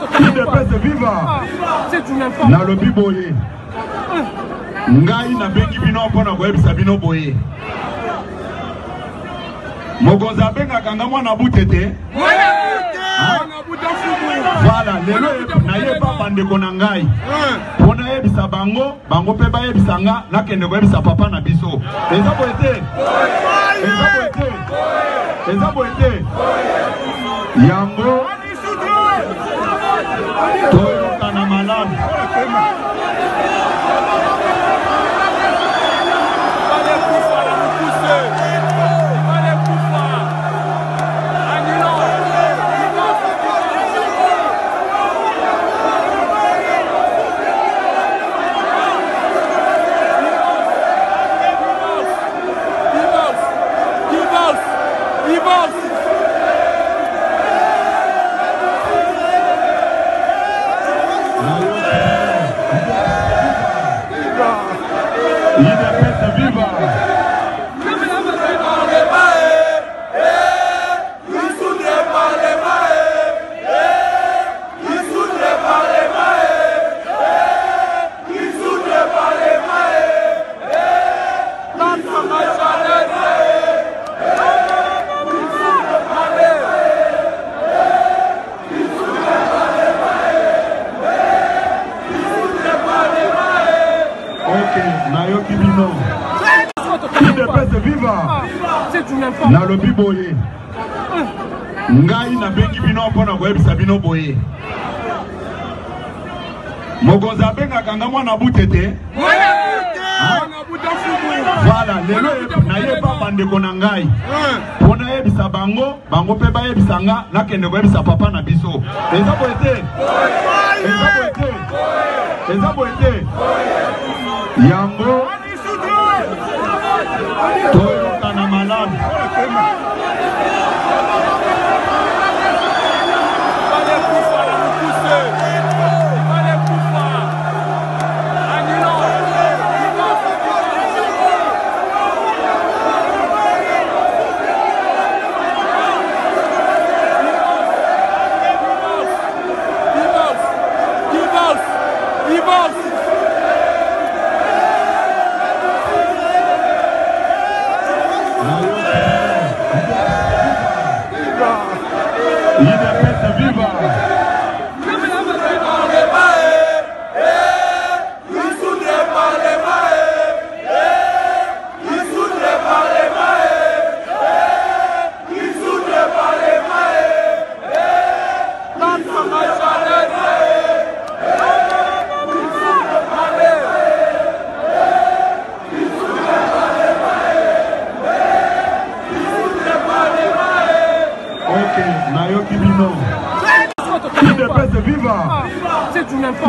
UDPS viva na lobi boye ngai na bengi bino mpona koyebisa bino boye mokonzi abengaka nga mwana butete voilà lelo nayeba bandeko na ngai mpo nayebisa bango bango mpe bayebisa nga nakende koyebisa papa na biso eza boye te eza boye te yango toyokana malamu na lobi boye ngai na bengi bino mpona koyebisa bino boye mokonzi abengaka nga mwana butete voilà lelo nayeba bandeko na ngai mpo nayebisa bango bango mpe bayebisa nga nakende koyebisa papa na biso eza boye te eza boye te yango toyokana malamu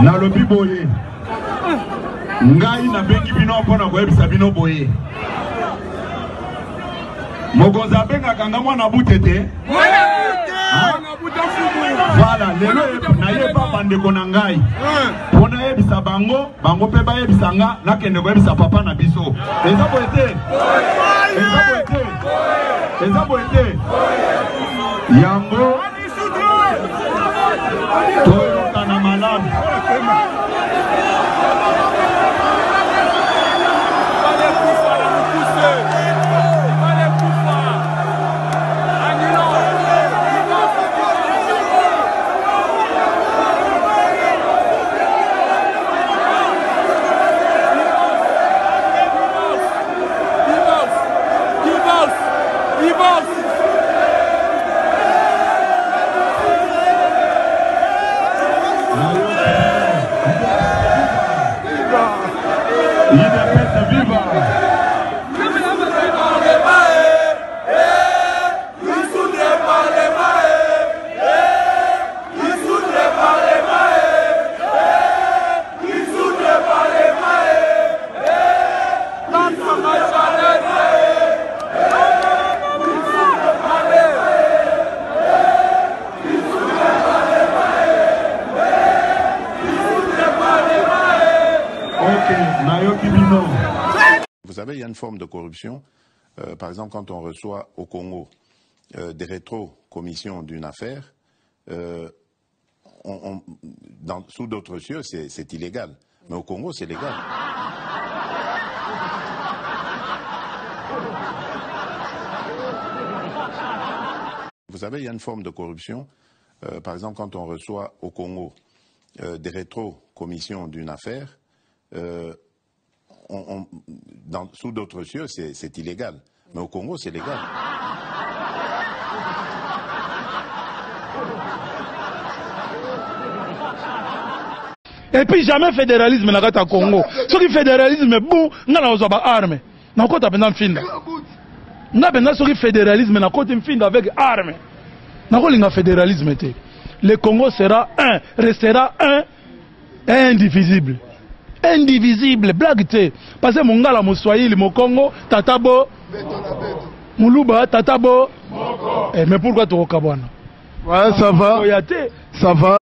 na lobi boye ngai na bengi bino mpona koyebisa bino boye mokonzi abengaka nga mwana butete voilà lelo nayeba bandeko na ngai mpo nayebisa bango bango mpe bayebisa nga nakende koyebisa papa na biso eza boye te eza boye te yango toyokana malamu Vous savez, il y a une forme de corruption. Par exemple, quand on reçoit au Congo des rétro-commissions d'une affaire, sous d'autres cieux, c'est illégal. Mais au Congo, c'est légal. Vous savez, il y a une forme de corruption. Par exemple, quand on reçoit au Congo des rétro-commissions d'une affaire, sous d'autres cieux, c'est illégal. Mais au Congo, c'est légal. Et puis jamais fédéralisme na kata Congo. Ce qui fédéralisme bon, nga na ozoba arme. Na kota pendant finda. Nga pendant ce qui fédéralisme na kota finda avec arme. Na ko linga fédéralisme te. Le Congo sera un, restera un, indivisible. Indivisible, blague te. Parce que mon gars, mon Swahili, mon Congo, Tatabo, Moulouba, Tatabo. Mais pourquoi tu es au Kabwana? Ouais, ça va. Ça va.